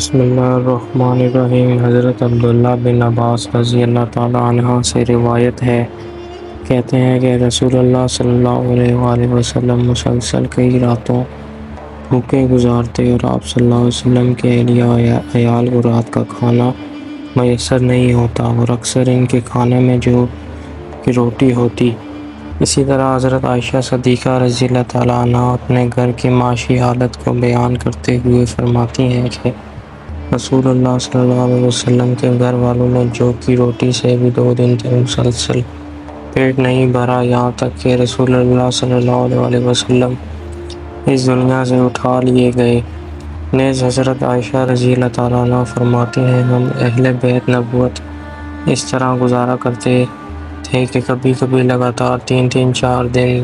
بسم اللہ الرحمن الرحیم۔ حضرت عبداللہ بن عباس رضی اللہ تعالیٰ عنہ سے روایت ہے، کہتے ہیں کہ رسول اللہ صلی اللہ علیہ وآلہ وسلم مسلسل کئی راتوں بھوکے گزارتے اور آپ صلی اللہ علیہ وسلم کے اہلیہ عیال کو رات کا کھانا میسر نہیں ہوتا اور اکثر ان کے کھانے میں جو کہ روٹی ہوتی۔ اسی طرح حضرت عائشہ صدیقہ رضی اللہ تعالیٰ عنہ اپنے گھر کی معاشی حالت کو بیان کرتے ہوئے فرماتی ہیں کہ رسول اللہ صلی اللہ علیہ وسلم کے گھر والوں نے جو کی روٹی سے بھی 2 دن تک مسلسل پیٹ نہیں بھرا، یہاں تک کہ رسول اللہ صلی اللہ علیہ وسلم اس دنیا سے اٹھا لیے گئے۔ نیز حضرت عائشہ رضی اللہ تعالیٰ عنہ فرماتی ہیں، ہم اہل بیت نبوت اس طرح گزارا کرتے تھے کہ کبھی کبھی لگاتار 3-4 دن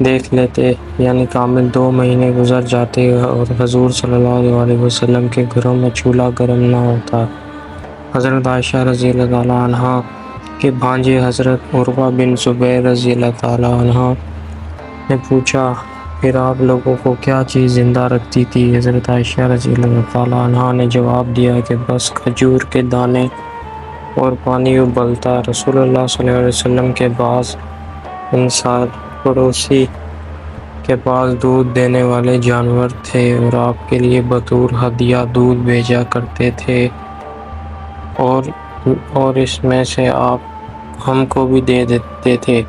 دیکھ لیتے، یعنی کامل 2 مہینے گزر جاتے اور حضور صلی اللہ علیہ وسلم کے گھروں میں چولہا گرم نہ ہوتا۔ حضرت عائشہ رضی اللہ تعالیٰ عنہ کے بھانجے حضرت عروہ بن زبیر رضی اللہ تعالیٰ عنہ نے پوچھا، پھر آپ لوگوں کو کیا چیز زندہ رکھتی تھی؟ حضرت عائشہ رضی اللہ تعالیٰ عنہ نے جواب دیا کہ بس کھجور کے دانے اور پانی ابلتا۔ رسول اللہ صلی اللہ علیہ وسلم کے بعض انصار پڑوسی کے پاس دودھ دینے والے جانور تھے اور آپ کے لیے بطور ہدیہ دودھ بھیجا کرتے تھے اور اس میں سے آپ ہم کو بھی دے دیتے تھے۔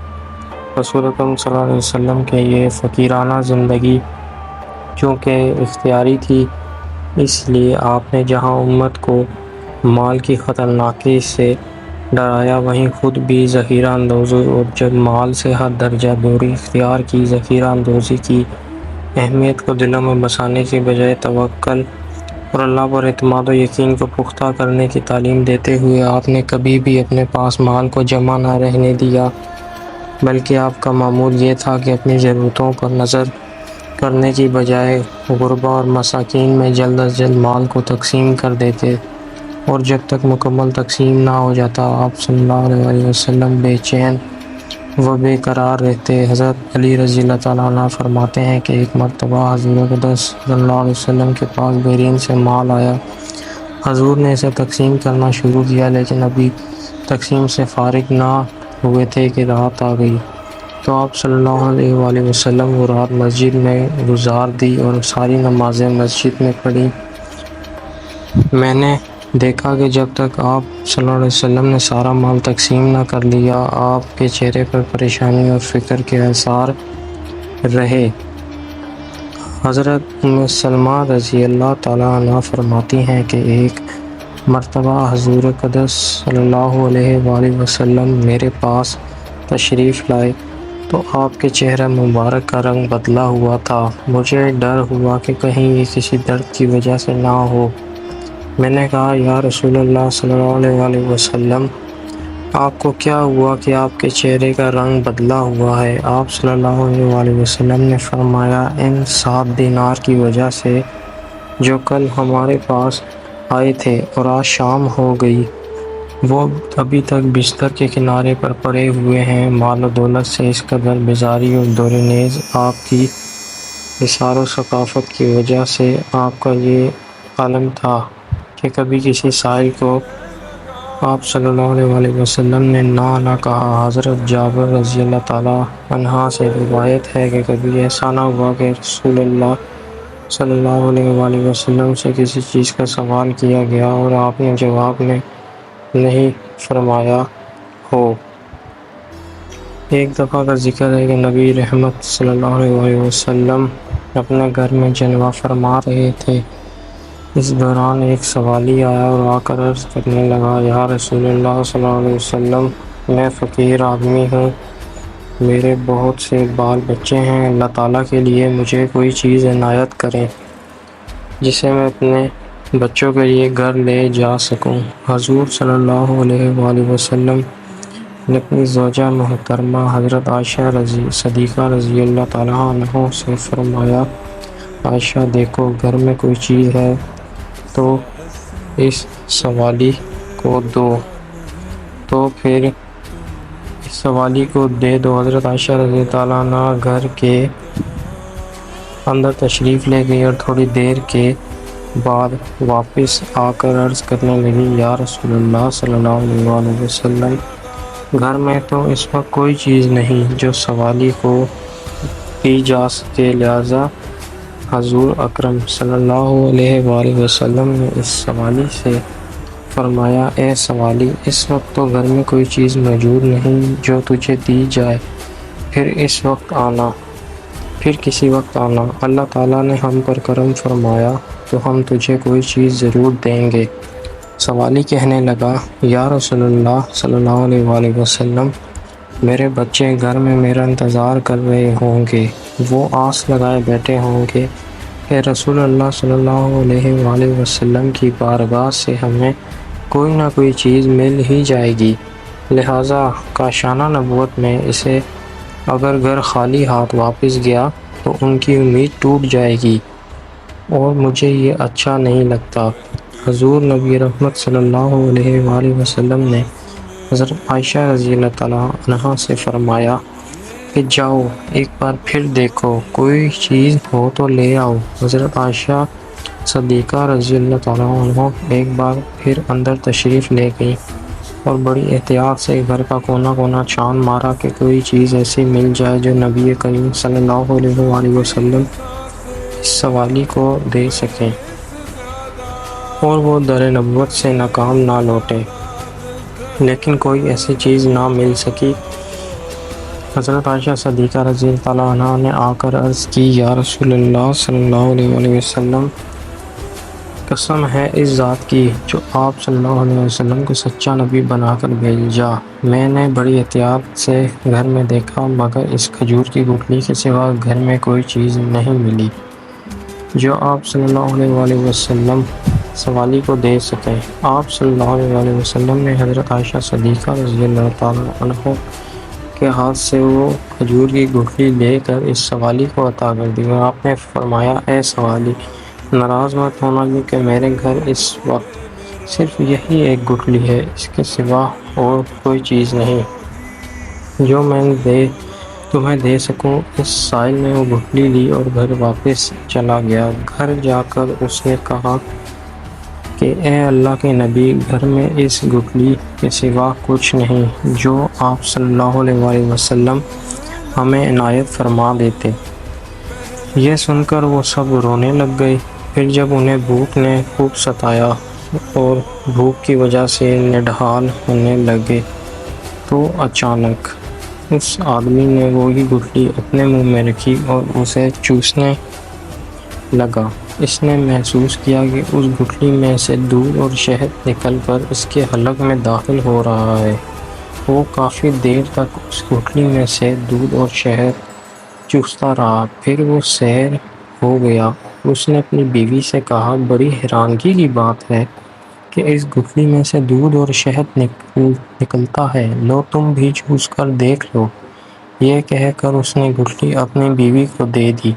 رسول اکرم صلی اللہ علیہ وسلم کے یہ فقیرانہ زندگی چونکہ اختیاری تھی، اس لیے آپ نے جہاں امت کو مال کی خطرناکی سے ڈرایا، وہیں خود بھی ذخیرہ اندوزی اور جب مال سے حد درجہ دوری اختیار کی، ذخیرہ اندوزی کی اہمیت کو دلوں میں بسانے کی بجائے توکل اور اللہ پر اعتماد و یقین کو پختہ کرنے کی تعلیم دیتے ہوئے آپ نے کبھی بھی اپنے پاس مال کو جمع نہ رہنے دیا، بلکہ آپ کا معمول یہ تھا کہ اپنی ضرورتوں پر نظر کرنے کی بجائے غربا اور مساکین میں جلد از جلد مال کو تقسیم کر دیتے، اور جب تک مکمل تقسیم نہ ہو جاتا آپ صلی اللہ علیہ وسلم بے چین و بے قرار رہتے۔ حضرت علی رضی اللہ تعالیٰ عنہ فرماتے ہیں کہ ایک مرتبہ حضور اقدس صلی اللہ علیہ وسلم کے پاس بیرین سے مال آیا، حضور نے اسے تقسیم کرنا شروع کیا، لیکن ابھی تقسیم سے فارغ نہ ہوئے تھے کہ رات آ گئی، تو آپ صلی اللہ علیہ وآلہ وسلم وہ رات مسجد میں گزار دی اور ساری نمازیں مسجد میں پڑھی۔ میں نے دیکھا کہ جب تک آپ صلی اللہ علیہ وسلم نے سارا مال تقسیم نہ کر لیا، آپ کے چہرے پر پریشانی اور فکر کے آثار رہے۔ حضرت ام سلمہ رضی اللہ تعالیٰ عنہ فرماتی ہیں کہ ایک مرتبہ حضور اقدس صلی اللہ علیہ وآلہ وسلم میرے پاس تشریف لائے تو آپ کے چہرہ مبارک کا رنگ بدلا ہوا تھا۔ مجھے ڈر ہوا کہ کہیں یہ کسی درد کی وجہ سے نہ ہو۔ میں نے کہا، یا رسول اللہ صلی اللہ علیہ وآلہ وسلم، آپ کو کیا ہوا کہ آپ کے چہرے کا رنگ بدلا ہوا ہے؟ آپ صلی اللہ علیہ وآلہ وسلم نے فرمایا، ان 7 دینار کی وجہ سے جو کل ہمارے پاس آئے تھے اور آج شام ہو گئی، وہ ابھی تک بستر کے کنارے پر پڑے ہوئے ہیں۔ مال و دولت سے اس قدر بیزاری اور دور نیز آپ کی اثار و ثقافت کی وجہ سے آپ کا یہ عالم تھا کہ کبھی کسی سائل کو آپ صلی اللہ علیہ وآلہ وسلم نے نہ کہا۔ حضرت جابر رضی اللہ تعالیٰ عنہ سے روایت ہے کہ کبھی ایسا نہ ہوا کہ رسول اللہ صلی اللہ علیہ وآلہ وسلم سے کسی چیز کا سوال کیا گیا اور آپ نے جواب میں نہیں فرمایا ہو۔ ایک دفعہ کا ذکر ہے کہ نبی رحمت صلی اللہ علیہ وآلہ وسلم اپنے گھر میں جلوہ فرما رہے تھے۔ اس دوران ایک سوالی آیا اور آ کر عرض کرنے لگا، یا رسول اللہ صلی اللہ علیہ وسلم، میں فقیر آدمی ہوں، میرے بہت سے بال بچے ہیں، اللہ تعالیٰ کے لیے مجھے کوئی چیز عنایت کریں جسے میں اپنے بچوں کے لیے گھر لے جا سکوں۔ حضور صلی اللہ علیہ وآلہ وسلم نے اپنی زوجہ محترمہ حضرت عائشہ صدیقہ رضی اللہ تعالیٰ عنہ سے فرمایا، عائشہ دیکھو، گھر میں کوئی چیز ہے تو اس سوالی کو دو، تو پھر اس سوالی کو دے دو۔ حضرت عائشہ رضی اللہ تعالیٰ عنہ گھر کے اندر تشریف لے گئی اور تھوڑی دیر کے بعد واپس آ کر عرض کرنے لگی، یا رسول اللہ صلی اللہ علیہ وسلم، گھر میں تو اس وقت کوئی چیز نہیں جو سوالی کو پی جا سکے، لہذا حضور اکرم صلی اللہ علیہ وآلہ وسلم نے اس سوالی سے فرمایا، اے سوالی، اس وقت تو گھر میں کوئی چیز موجود نہیں جو تجھے دی جائے، پھر کسی وقت آنا، اللہ تعالیٰ نے ہم پر کرم فرمایا تو ہم تجھے کوئی چیز ضرور دیں گے۔ سوالی کہنے لگا، یا رسول اللہ صلی اللہ علیہ وآلہ وسلم، میرے بچے گھر میں میرا انتظار کر رہے ہوں گے، وہ آس لگائے بیٹھے ہوں گے کہ رسول اللہ صلی اللہ علیہ وآلہ وسلم کی بارگاہ سے ہمیں کوئی نہ کوئی چیز مل ہی جائے گی، لہٰذا کاشانہ نبوت میں اسے اگر گھر خالی ہاتھ واپس گیا تو ان کی امید ٹوٹ جائے گی اور مجھے یہ اچھا نہیں لگتا۔ حضور نبی رحمت صلی اللہ علیہ وآلہ وسلم نے حضرت عائشہ رضی اللہ تعالیٰ عنہا سے فرمایا کہ جاؤ ایک بار پھر دیکھو، کوئی چیز ہو تو لے آؤ۔ حضرت عائشہ صدیقہ رضی اللہ تعالیٰ عنہ ایک بار پھر اندر تشریف لے گئی اور بڑی احتیاط سے گھر کا کونا کونا چھان مارا کہ کوئی چیز ایسی مل جائے جو نبی کریم صلی اللہ علیہ وآلہ وسلم اس سوالی کو دے سکیں اور وہ در نبوت سے ناکام نہ لوٹے، لیکن کوئی ایسی چیز نہ مل سکی۔ حضرت عائشہ صدیقہ رضی اللہ تعالیٰ عنہ نے آ کر عرض کی، یا رسول اللہ صلی اللہ علیہ وآلہ وسلم، قسم ہے اس ذات کی جو آپ صلی اللہ علیہ وسلم کو سچا نبی بنا کر بھیجا، میں نے بڑی احتیاط سے گھر میں دیکھا مگر اس کھجور کی گٹھلی کے سوا گھر میں کوئی چیز نہیں ملی جو آپ صلی اللہ علیہ وآلہ وسلم سوالی کو دے سکیں۔ آپ صلی اللہ علیہ وآلہ وسلم نے حضرت عائشہ صدیقہ رضی اللہ تعالیٰ عنہ کے ہاتھ سے وہ کھجور کی گٹھلی لے کر اس سوالی کو عطا کر دی اور آپ نے فرمایا، اے سوالی، ناراض مت ہونا کیونکہ میرے گھر اس وقت صرف یہی ایک گٹھلی ہے، اس کے سوا اور کوئی چیز نہیں جو میں تمہیں دے سکوں۔ اس سائل نے وہ گٹھلی لی اور گھر واپس چلا گیا۔ گھر جا کر اس نے کہا کہ اے اللہ کے نبی، گھر میں اس گٹھلی کے سوا کچھ نہیں جو آپ صلی اللہ علیہ وآلہ وسلم ہمیں عنایت فرما دیتے۔ یہ سن کر وہ سب رونے لگ گئے۔ پھر جب انہیں بھوک نے خوب ستایا اور بھوک کی وجہ سے نڈھال ہونے لگے تو اچانک اس آدمی نے وہی گٹھلی اپنے منہ میں رکھی اور اسے چوسنے لگا۔ اس نے محسوس کیا کہ اس گٹھلی میں سے دودھ اور شہد نکل کر اس کے حلق میں داخل ہو رہا ہے۔ وہ کافی دیر تک اس گٹھلی میں سے دودھ اور شہد چوستا رہا، پھر وہ سیر ہو گیا۔ اس نے اپنی بیوی سے کہا، بڑی حیرانگی کی بات ہے کہ اس گٹھلی میں سے دودھ اور شہد نکلتا ہے، لو تم بھی چوس کر دیکھ لو۔ یہ کہہ کر اس نے گٹھلی اپنی بیوی کو دے دی۔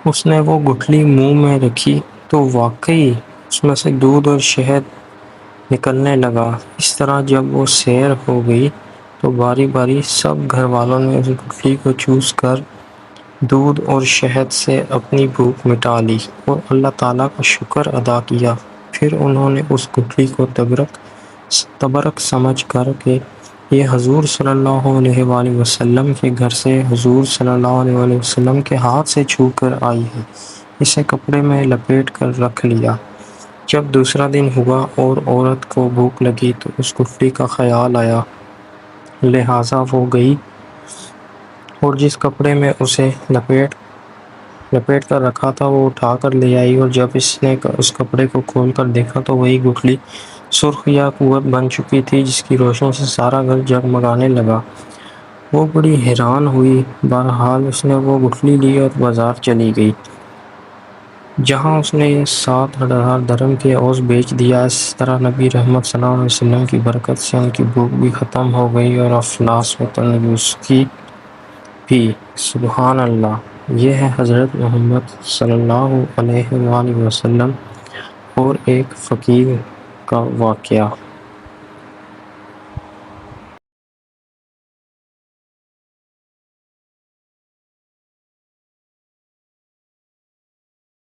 اس نے وہ گٹھلی منہ میں رکھی تو واقعی اس میں سے دودھ اور شہد نکلنے لگا۔ اس طرح جب وہ سیر ہو گئی تو باری باری سب گھر والوں نے اس گٹھلی کو چوس کر دودھ اور شہد سے اپنی بھوک مٹا لی اور اللہ تعالیٰ کا شکر ادا کیا۔ پھر انہوں نے اس گٹھلی کو تبرک سمجھ کر کہ یہ حضور صلی اللہ علیہ وآلہ وسلم کے گھر سے حضور صلی اللہ علیہ وآلہ وسلم کے ہاتھ سے چھو کر آئی ہے، اسے کپڑے میں لپیٹ کر رکھ لیا۔ جب دوسرا دن ہوا اور عورت کو بھوک لگی تو اس گٹھلی کا خیال آیا، لہٰذا وہ گئی اور جس کپڑے میں اسے لپیٹ کر رکھا تھا وہ اٹھا کر لے آئی، اور جب اس نے اس کپڑے کو کھول کر دیکھا تو وہی گٹھلی سرخ یا قوت بن چکی تھی جس کی روشنی سے سارا گھر جگمگانے لگا۔ وہ بڑی حیران ہوئی۔ بہرحال اس نے وہ گٹھلی لی اور بازار چلی گئی، جہاں اس نے 7,000 درہم کے عوض بیچ دیا۔ اس طرح نبی رحمت صلی اللہ علیہ وسلم کی برکت سے ان کی بھوک بھی ختم ہو گئی اور افلاس و تنگدستی بھی۔ سبحان اللہ! یہ ہے حضرت محمد صلی اللہ علیہ وآلہ وسلم اور ایک فقیر کا واقعہ۔